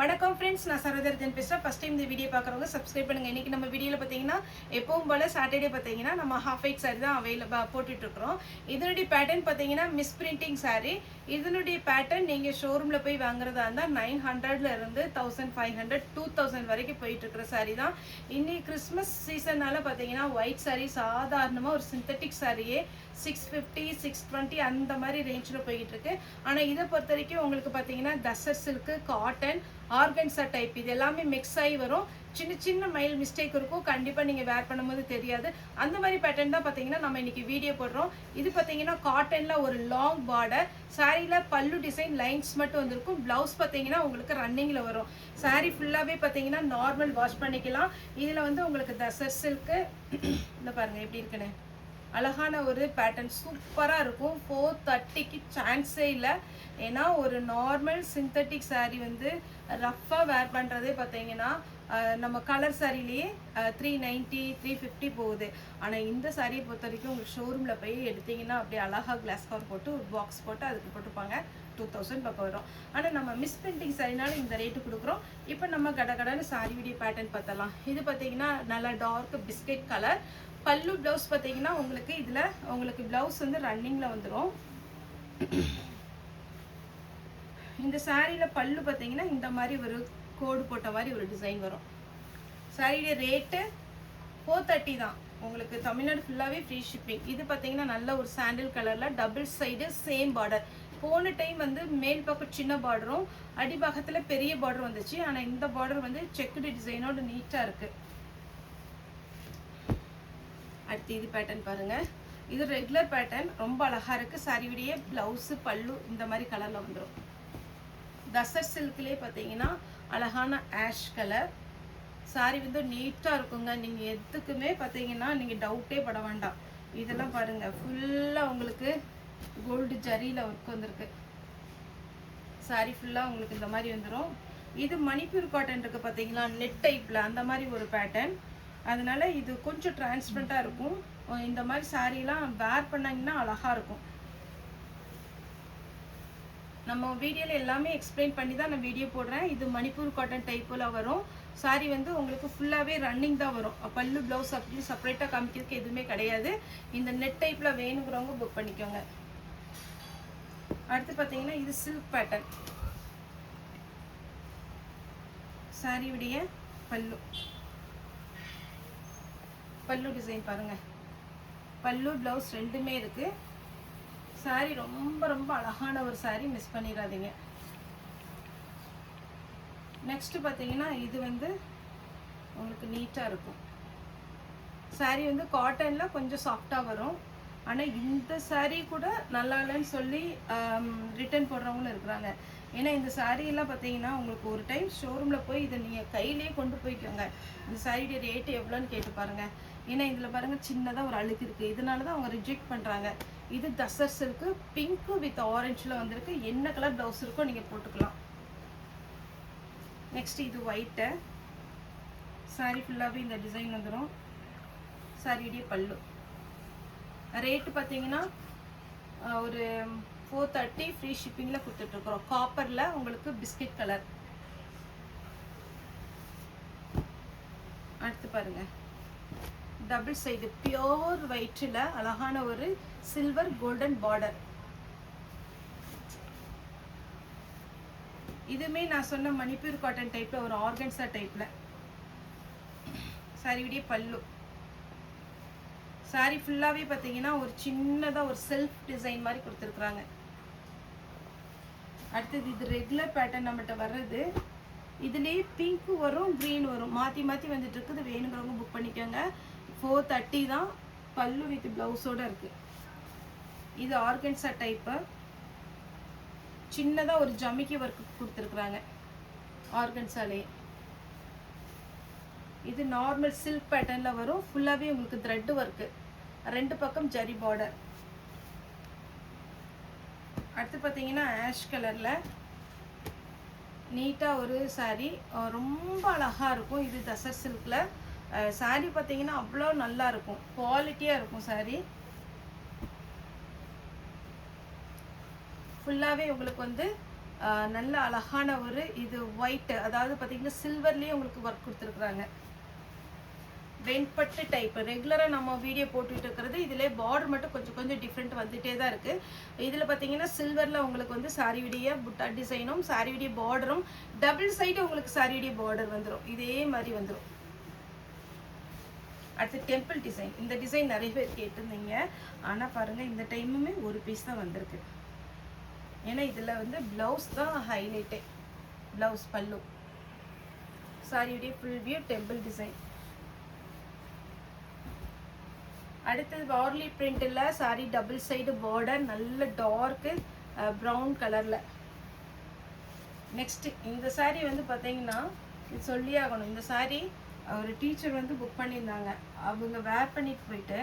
வணக்கம் ஃப்ரெண்ட்ஸ், நான் சரோதரன் பேசுகிறேன். ஃபஸ்ட் டைம் இந்த வீடியோ பார்க்குறவங்க சப்ஸ்கிரைப் பண்ணுங்கள். இன்றைக்கி நம்ம வீடியோவில் பார்த்தீங்கன்னா எப்பவும் போல் சாட்டர்டே பார்த்தீங்கன்னா நம்ம ஹாஃப் ஒயிட் சாரி தான் போட்டுட்ருக்குறோம். இதனுடைய பேட்டர்ன் பார்த்தீங்கன்னா மிஸ் பிரிண்டிங் சாரீ. இதனுடைய பேட்டர்ன் நீங்கள் ஷோரூமில் போய் வாங்குறதா இருந்தால் 900லேருந்து 1500 2000 வரைக்கும் போயிட்டுருக்குற சாரீ தான். இன்றைக்கி கிறிஸ்மஸ் சீசனால் பார்த்தீங்கன்னா ஒயிட் சாரீ சாதாரணமாக ஒரு சிந்தட்டிக் சாரியே 650 620 அந்த மாதிரி ரேஞ்சில் போய்கிட்டு இருக்கு. ஆனால் இதை பொறுத்த வரைக்கும் உங்களுக்கு பார்த்தீங்கன்னா tussar silk, cotton, organza type இது எல்லாமே மிக்ஸ் ஆகி வரும். சின்ன சின்ன மைல் மிஸ்டேக் இருக்கும், கண்டிப்பாக நீங்கள் வேர் பண்ணும்போது தெரியாது. அந்த மாதிரி பேட்டர்ன் தான் பார்த்தீங்கன்னா நம்ம இன்னைக்கு வீடியோ போடுறோம். இது பார்த்தீங்கன்னா காட்டனில் ஒரு லாங் பார்டர், சாரியில் பல்லு டிசைன் லைன்ஸ் மட்டும் வந்திருக்கும். ப்ளவுஸ் பார்த்தீங்கன்னா உங்களுக்கு ரன்னிங்கில் வரும். சாரி ஃபுல்லாகவே பார்த்தீங்கன்னா நார்மல் வாஷ் பண்ணிக்கலாம். இதில் வந்து உங்களுக்கு தசர் சில்க்கு இந்த பாருங்கள் எப்படி இருக்குன்னு அழகான ஒரு பேட்டர்ன் சூப்பராக இருக்கும். 430க்கு சான்ஸே இல்லை. ஏன்னா ஒரு நார்மல் சிந்தட்டிக் சாரீ வந்து ரஃப்பாக வேர் பண்ணுறதே பார்த்தீங்கன்னா நம்ம கலர் சாரிலேயே 390 350 போகுது. ஆனால் இந்த சாரியை பொறுத்த வரைக்கும் உங்களுக்கு ஷோரூமில் போய் எடுத்திங்கன்னா அப்படியே அழகாக கிளாஸ் கவர் போட்டு ஒரு பாக்ஸ் போட்டு அதுக்கு போட்டுப்பாங்க 2000 பக்கம் வரும். ஆனால் நம்ம மிஸ் பிரிண்டிங் சாரினாலும் இந்த ரேட்டு கொடுக்குறோம். இப்போ நம்ம கடகடன்னு சாரி வீடியோ பேட்டர்ன் பார்த்தலாம். இது பார்த்தீங்கன்னா நல்லா டார்க் பிஸ்கெட் கலர். பல்லு ப்ளவுஸ் பார்த்தீங்கன்னா உங்களுக்கு இதில் உங்களுக்கு ப்ளவுஸ் வந்து ரன்னிங்கில் வந்துடும். இந்த சாரியில் பல்லு பார்த்தீங்கன்னா இந்த மாதிரி ஒரு கோடு போட்ட மாதிரி ஒரு டிசைன் வரும். சாரியுடைய ரேட்டு 430 தான். உங்களுக்கு தமிழ்நாடு ஃபுல்லாகவே ஃப்ரீ ஷிப்பிங். இது பார்த்தீங்கன்னா நல்ல ஒரு சாண்டில் கலரில் டபுள் சைடு சேம் பார்டர். போன டைம் வந்து மேல் பக்கம் சின்ன பார்டரும் அடிபாகத்தில் பெரிய பார்டர் வந்துச்சு. ஆனால் இந்த பார்டர் வந்து செக்குடு டிசைனோட நீட்டாக இருக்குது. அடுத்து இது பேட்டர்ன் பாருங்கள். இது ரெகுலர் பேட்டர்ன், ரொம்ப அழகாக இருக்குது. சாரியுடைய ப்ளவுஸு பல்லு இந்த மாதிரி கலரில் வந்துடும். தசர் சில்க்லேயே பார்த்தீங்கன்னா அழகான ஆஷ் கலர். சாரி வந்து நீட்டாக இருக்குங்க. நீங்கள் எதுக்குமே பார்த்தீங்கன்னா நீங்கள் டவுட்டே பட வேண்டாம். இதெல்லாம் பாருங்கள் ஃபுல்லாக உங்களுக்கு கோல்டு ஜரியில் ஒர்க் வந்திருக்கு. சாரி ஃபுல்லாக உங்களுக்கு இந்த மாதிரி வந்துடும். இது மணிப்பூர் காட்டன் இருக்குது பார்த்தீங்களா, நெட் டைப்பில் அந்த மாதிரி ஒரு பேட்டர்ன். அதனால இது கொஞ்சம் டிரான்ஸ்பரண்ட்டாக இருக்கும். இந்த மாதிரி சாரீலாம் வேர் பண்ணிங்கன்னா அழகாக இருக்கும். நம்ம வீடியோவில் எல்லாமே எக்ஸ்பிளைன் பண்ணி தான் நான் வீடியோ போடுறேன். இது மணிப்பூர் காட்டன் டைப்பில் வரும். சாரி வந்து உங்களுக்கு ஃபுல்லாகவே ரன்னிங் தான் வரும். பல்லு ப்ளவுஸ் அப்படி செப்பரேட்டாக காமிக்கிறதுக்கு எதுவுமே கிடையாது. இந்த நெட் டைப்பில் வேணுங்கிறவங்க புக் பண்ணிக்கோங்க. அடுத்து பார்த்தீங்கன்னா இது சில்க் பேட்டர்ன். சாரியுடைய பல்லு பல்லு டிசைன் பாருங்கள். பல்லு ப்ளவுஸ் ரெண்டுமே இருக்குது. சாரி ரொம்ப ரொம்ப அழகான ஒரு சாரி, மிஸ் பண்ணிடாதீங்க. நெக்ஸ்ட்டு பார்த்தீங்கன்னா இது வந்து உங்களுக்கு நீட்டாக இருக்கும். சாரி வந்து காட்டனில் கொஞ்சம் சாஃப்டாக வரும். ஆனால் இந்த சாரீ கூட நல்லா இல்லைன்னு சொல்லி ரிட்டர்ன் போடுறவங்களும் இருக்கிறாங்க. ஏன்னா இந்த சாரீலாம் பார்த்தீங்கன்னா உங்களுக்கு ஒரு டைம் ஷோரூமில் போய் இதை நீங்கள் கையிலே கொண்டு போய்க்கோங்க. இந்த சாரியுடைய ரேட்டு எவ்வளோன்னு கேட்டு பாருங்கள். ஏன்னா இதில் பாருங்கள் சின்னதாக ஒரு அழுக்கு இருக்குது. இதனால தான் அவங்க ரிஜெக்ட் பண்ணுறாங்க. இது தசர் சில்க்கு பிங்க்கு வித் ஆரஞ்சில் வந்திருக்கு. என்ன கலர் ப்ளவுஸ் இருக்கோ நீங்கள் போட்டுக்கலாம். நெக்ஸ்ட் இது ஒயிட்டு. சாரி ஃபுல்லாகவே இந்த டிசைன் வந்துடும். சாரியுடைய பல்லு ரேட்டு பார்த்தீங்கன்னா ஒரு 430 ஃப்ரீ ஷிப்பிங்கில் கொடுத்துட்ருக்குறோம். காப்பரில் உங்களுக்கு பிஸ்கெட் கலர். அடுத்து பாருங்கள் டபுள் சைடு பியோர் ஒயிட்டில் அழகான ஒரு சில்வர் கோல்டன் பார்டர். இதுவுமே நான் சொன்ன மணிப்பூர் காட்டன் டைப்பில் ஒரு ஆர்கன்சா டைப்பில். சாரியுடைய பல்லு. சாரி ஃபுல்லாகவே பார்த்தீங்கன்னா ஒரு சின்னதாக ஒரு செல்ஃப் டிசைன் மாதிரி கொடுத்துருக்குறாங்க. அடுத்தது இது ரெகுலர் பேட்டர்ன் நம்மகிட்ட வர்றது. இதுலேயே பிங்க்கு வரும், க்ரீன் வரும், மாற்றி மாற்றி வந்துட்டு இருக்குது. வேணுங்கிறவங்க புக் பண்ணிக்கோங்க. 430 தான். பல்லு வித் ப்ளவுஸோடு இருக்குது. இது ஆர்கன்சா டைப்பு. சின்னதாக ஒரு ஜமிக்கி ஒர்க் கொடுத்துருக்குறாங்க ஆர்கன்சாலேயே. இது நார்மல் சில்க் பேட்டர்னில் வரும். ஃபுல்லாகவே உங்களுக்கு த்ரெட் ஒர்க்கு, ரெண்டு பக்கம் ஜரி பார்டர். அடுத்து பார்த்தீங்கன்னா ஆஷ் கலரில் நீட்டாக ஒரு சாரீ, ரொம்ப அழகாக இருக்கும். இது தசர் சில்கில் சாரீ பார்த்தீங்கன்னா அவ்வளோ நல்லா இருக்கும், குவாலிட்டியாக இருக்கும் சாரீ. ஃபுல்லாகவே உங்களுக்கு வந்து நல்ல அழகான ஒரு இது ஒயிட், அதாவது பார்த்தீங்கன்னா சில்வர்லேயே உங்களுக்கு ஒர்க் கொடுத்துருக்குறாங்க. வெண்பட்டு டைப் ரெகுலராக நம்ம வீடியோ போட்டுட்டு இருக்கிறது. இதில் பார்டர் மட்டும் கொஞ்சம் கொஞ்சம் டிஃப்ரெண்ட் வந்துகிட்டே தான் இருக்குது. இதில் பார்த்தீங்கன்னா சில்வரில் உங்களுக்கு வந்து சாரியுடைய புட்டா டிசைனும் சாரியுடைய பார்டரும் டபுள் சைடு உங்களுக்கு சாரியுடைய பார்டர் வந்துடும். இதே மாதிரி வந்துடும். அடுத்து டெம்பிள் டிசைன். இந்த டிசைன் நிறைய பேர் கேட்டிருந்தீங்க. ஆனால் பாருங்கள் இந்த டைமுமே ஒரு பீஸ் தான் வந்திருக்கு. ஏன்னா இதில் வந்து ப்ளவுஸ் தான் ஹைலைட்டே. ப்ளவுஸ் பல்லு சாரியுடைய ஃபுல் வியூ டெம்பிள் டிசைன். அடுத்தது வார்லி பிரிண்டில் சாரி டபுள் சைடு பார்டர் நல்ல டார்க்கு ப்ரௌன் கலரில். நெக்ஸ்ட் இந்த சாரீ வந்து பார்த்தீங்கன்னா இது சொல்லி ஆகணும். இந்த சாரீ ஒரு டீச்சர் வந்து புக் பண்ணியிருந்தாங்க. அவங்க வேர் பண்ணிட்டு போயிட்டு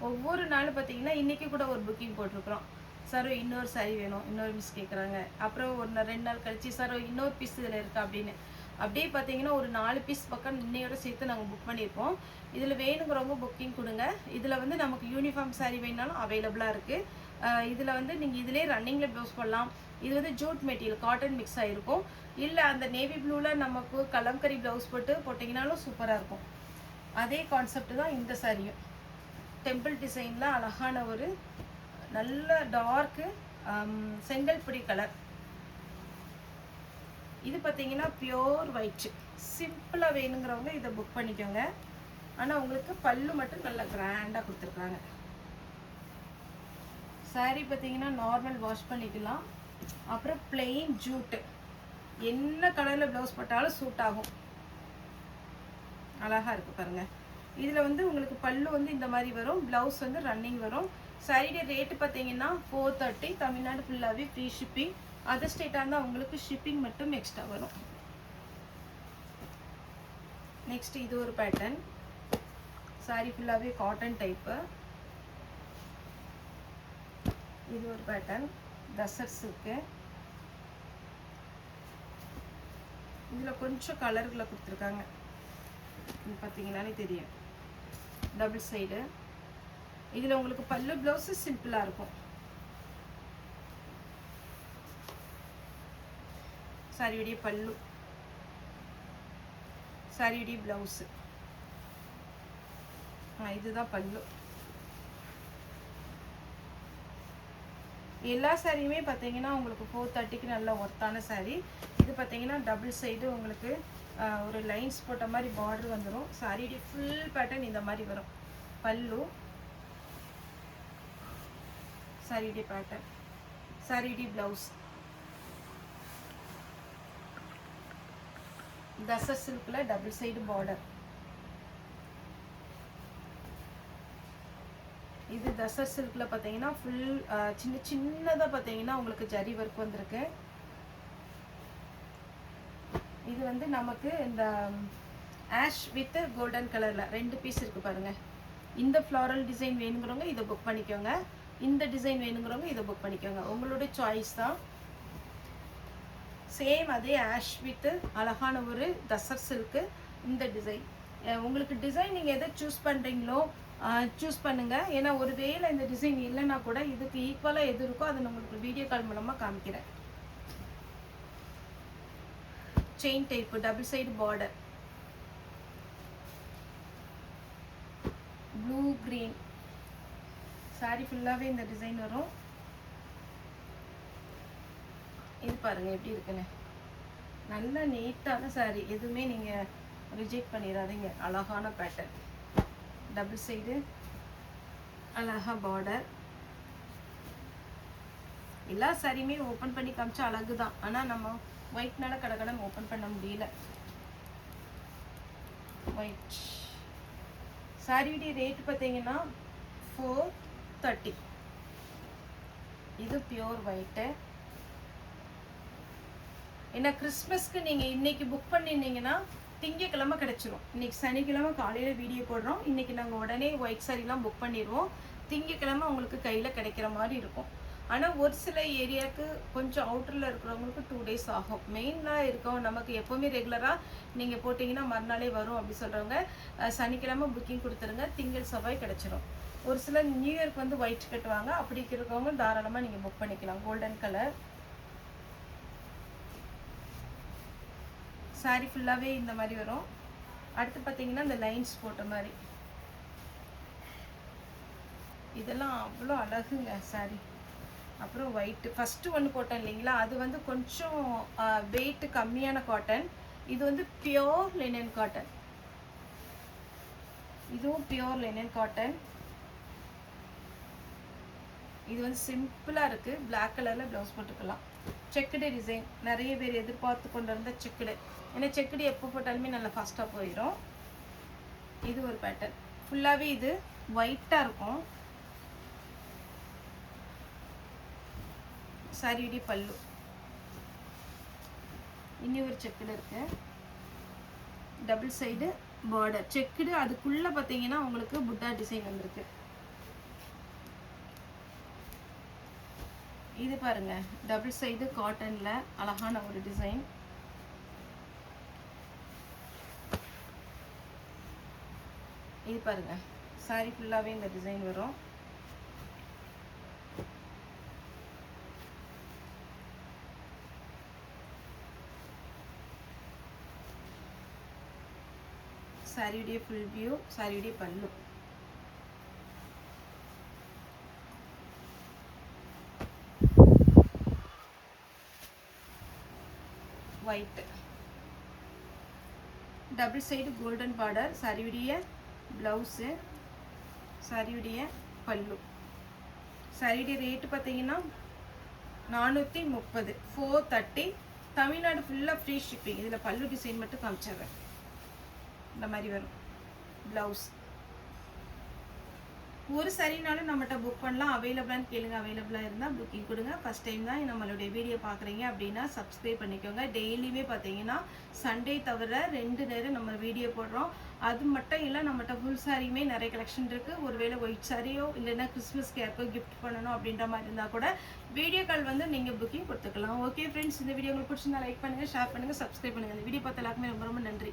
ஒவ்வொரு நாளும் பார்த்தீங்கன்னா இன்றைக்கி கூட ஒரு புக்கிங் போட்டிருக்கிறோம். சார் இன்னொரு சாரீ வேணும், இன்னொரு பீஸ் கேட்குறாங்க. அப்புறம் ஒரு 2 நாள் கழிச்சு சார் இன்னொரு பீஸ் இதில் இருக்கா அப்படின்னு. அப்படியே பார்த்தீங்கன்னா ஒரு 4 பீஸ் பக்கம் இன்னையோட சேர்த்து நாங்கள் புக் பண்ணியிருப்போம். இதில் வேணுங்கிறவங்க புக்கிங் கொடுங்க. இதில் வந்து நமக்கு யூனிஃபார்ம் சாரீ வேணாலும் அவைலபிளாக இருக்குது. இதில் வந்து நீங்கள் இதிலே ரன்னிங்கில் ப்ளவுஸ் போடலாம். இது வந்து ஜூட் மெட்டீரியல் காட்டன் மிக்ஸ் ஆகிருக்கும். இல்லை அந்த நேவி ப்ளூவில் நமக்கு கலம்கரி ப்ளவுஸ் போட்டிங்கனாலும் சூப்பராக இருக்கும். அதே கான்செப்ட் தான் இந்த சாரியும். டெம்பிள் டிசைனில் அழகான ஒரு நல்ல டார்க்கு செங்கல் பொடி கலர். இது பார்த்தீங்கன்னா பியோர் ஒயிட். சிம்பிளாக வேணுங்கிறவங்க இதை புக் பண்ணிக்கோங்க. ஆனால் உங்களுக்கு பல்லு மட்டும் நல்லா கிராண்டாக கொடுத்துருக்காங்க. சாரீ பார்த்தீங்கன்னா நார்மல் வாஷ் பண்ணிக்கலாம். அப்புறம் பிளெயின் ஜூட்டு என்ன கலரில் ப்ளவுஸ் போட்டாலும் சூட் ஆகும். அழகாக இருக்குது பாருங்கள். இதில் வந்து உங்களுக்கு பல்லு வந்து இந்த மாதிரி வரும். ப்ளவுஸ் வந்து ரன்னிங் வரும். சாரியுடைய ரேட்டு பார்த்தீங்கன்னா 430. தமிழ்நாடு ஃபுல்லாகவே ஃப்ரீ ஷிப்பிங். அதர் ஸ்டேட்டாக இருந்தால் உங்களுக்கு ஷிப்பிங் மட்டும் எக்ஸ்ட்ரா வரும். நெக்ஸ்ட் இது ஒரு பேட்டர்ன். சாரி ஃபுல்லாகவே காட்டன் டைப்பு. இது ஒரு பேட்டர்ன் தசர் சில்க்கு. இதில் கொஞ்சம் கலர்களை கொடுத்துருக்காங்க. இது பார்த்தீங்கன்னாலே தெரியும். Double side. இதில் உங்களுக்கு பல்லு ப்ளவுஸு சிம்பிளாக இருக்கும். சாரியுடைய பல்லு, சாரியுடைய ப்ளவுஸு. இதுதான் பல்லு. எல்லா சாரியுமே பார்த்தீங்கன்னா உங்களுக்கு 430க்கு நல்ல ஒர்த்தான சாரீ. இது பார்த்தீங்கன்னா டபுள் சைடு உங்களுக்கு ஒரு லைன்ஸ் போட்ட மாதிரி பார்டர் வந்துடும். சாரியுடைய ஃபுல் பேட்டர்ன் இந்த மாதிரி வரும். பல்லு, சாரியுடைய பேட்டர்ன், சாரியுடைய blouse. Tussar சில்கில் double side border. இது தசர் சில்கில் பார்த்தீங்கன்னா ஃபுல் சின்னதாக பார்த்தீங்கன்னா உங்களுக்கு ஜரி ஒர்க் வந்திருக்கு. இது வந்து நமக்கு இந்த ஆஷ் வித் கோல்டன் கலரில் 2 பீஸ் இருக்குது பாருங்கள். இந்த ஃப்ளாரல் டிசைன் வேணுங்கிறவங்க இதை புக் பண்ணிக்கோங்க. இந்த டிசைன் வேணுங்கிறவங்க இதை புக் பண்ணிக்கோங்க. உங்களுடைய சாய்ஸ் தான். சேம் அதே ஆஷ் வித் அழகான ஒரு தசர் சில்க்கு. இந்த டிசைன் உங்களுக்கு டிசைன் நீங்கள் எதை சூஸ் பண்ணுறீங்களோ சூஸ் பண்ணுங்கள். ஏன்னா ஒரு வேளை இந்த டிசைன் இல்லைன்னா கூட இதுக்கு ஈக்குவலாக எது இருக்கோ அதை நான் உங்களுக்கு வீடியோ கால் மூலமாக காமிக்கிறேன். Chain type double side border. Blue green sorry ஃபுல்லாகவே இந்த டிசைன் வரும். இது பாருங்கள் எப்படி இருக்குன்னு. நல்ல நீட்டான சாரி. எதுவுமே நீங்கள் ரிஜெக்ட் பண்ணிடாதீங்க. அழகான பேட்டர்ன். டபுள் சைடு அழகா பார்டர். எல்லா சாரியுமே ஓப்பன் பண்ணி காமிச்சா அழகு தான். ஆனால் நம்ம ஒயிட்னால கடகடன் ஓப்பன் பண்ண முடியல. ஒயிட் சாரியுடைய ரேட் பார்த்தீங்கன்னா 430. இது பியோர் ஒயிட்டு. ஏன்னா கிறிஸ்மஸ்க்கு நீங்கள் இன்னைக்கு புக் பண்ணியிருந்தீங்கன்னா திங்கக்கிழமை கிடச்சிரும். இன்றைக்கி சனிக்கிழமை காலையில் வீடியோ போடுறோம். இன்றைக்கி நாங்கள் உடனே ஒயிட் சாரிலாம் புக் பண்ணிடுவோம். திங்கக்கிழமை உங்களுக்கு கையில் கிடைக்கிற மாதிரி இருக்கும். ஆனால் ஒரு சில ஏரியாவுக்கு கொஞ்சம் அவுட்டரில் இருக்கிறவங்களுக்கு 2 days ஆகும். மெயினாக இருக்கோம் நமக்கு எப்போவுமே ரெகுலராக நீங்கள் போட்டிங்கன்னா மறுநாளே வரும் அப்படி சொல்கிறவங்க சனிக்கிழமை புக்கிங் கொடுத்துருங்க. திங்கள் செவ்வாய் கிடச்சிரும். ஒரு சிலர் நியூ இயர்க்கு வந்து ஒயிட் கட்டுவாங்க. அப்படி இருக்கிறவங்க தாராளமாக நீங்கள் புக் பண்ணிக்கலாம். Golden colour. சாரி ஃபுல்லாகவே இந்த மாதிரி வரும். அடுத்து பார்த்தீங்கன்னா இந்த லைன்ஸ் போட்ட மாதிரி, இதெல்லாம் அவ்வளோ அழகுங்க சாரி. அப்புறம் ஒயிட்டு ஃபஸ்ட்டு ஒன்று போட்டேன் இல்லைங்களா, அது வந்து கொஞ்சம் வெயிட் கம்மியான காட்டன். இது வந்து பியோர் லினன் காட்டன். இதுவும் பியோர் லினன் காட்டன். இது வந்து சிம்பிளாக இருக்குது. பிளாக் கலரில் ப்ளவுஸ் போட்டுக்கலாம். செக்குடு டிசைன் நிறைய பேர் எதிர்பார்த்து கொண்டு வந்த செக்குடு. ஏன்னா செக்குடு எப்போ போட்டாலுமே நல்லா ஃபாஸ்ட்டாக போயிடும். இது ஒரு பேட்டர்ன். ஃபுல்லாகவே இது ஒயிட்டாக இருக்கும். சாரியுடைய பல்லு. இனி ஒரு செக்குடு இருக்கு, டபுள் சைடு பார்டர் செக்குடு. அதுக்குள்ள பார்த்தீங்கன்னா உங்களுக்கு புத்தா டிசைன் வந்திருக்கு. இது பாருங்க, டபுள் சைடு காட்டன்ல அழகான ஒரு டிசைன். இது பாருங்க, சாரி ஃபுல்லாவே இந்த டிசைன் வரும். சாரியுடைய ஃபுல் வியூ, சாரியுடைய பல்லு. White double side golden border. சாரியுடைய ப்ளவுஸு, சாரியுடைய பல்லு. சாரியுடைய ரேட்டு பார்த்தீங்கன்னா 430, 430. தமிழ்நாடு ஃபுல்லாக ஃப்ரீ ஷிப்பிங். இதில் பல்லு டிசைன் மட்டும் காமிச்சிடுறேன். இந்த மாதிரி வரும் ப்ளவுஸ். ஒரு சரினாலும் நம்மகிட்ட புக் பண்ணலாம். அவைலபிளான்னு கேளுங்க. அவைலபிளாக இருந்தால் புக்கிங் கொடுங்க. ஃபஸ்ட் டைம் தான் நம்மளுடைய வீடியோ பார்க்குறீங்க அப்படின்னா சப்ஸ்கிரைப் பண்ணிக்கோங்க. டெய்லியுமே பார்த்தீங்கன்னா சண்டே தவிர 2 நேரம் நம்ம வீடியோ போடுறோம். அது மட்டும் இல்லை, நம்மகிட்ட ஃபுல் சாரியுமே நிறைய கலெக்ஷன் இருக்குது. ஒருவேளை ஒயிட் சாரியோ இல்லைன்னா கிறிஸ்மஸ்க்கு யாருக்கோ கிஃப்ட் பண்ணணும் அப்படின்ற மாதிரி இருந்தால் கூட வீடியோ கால் வந்து நீங்கள் புக்கிங் கொடுத்துக்கலாம். ஓகே ஃப்ரெண்ட்ஸ், இந்த வீடியோ உங்களுக்கு பிடிச்சிருந்தா லைக் பண்ணுங்கள், ஷேர் பண்ணுங்கள், சப்ஸ்கிரைப் பண்ணுங்கள். இந்த வீடியோ பார்த்த எல்லாருக்குமே ரொம்ப ரொம்ப நன்றி.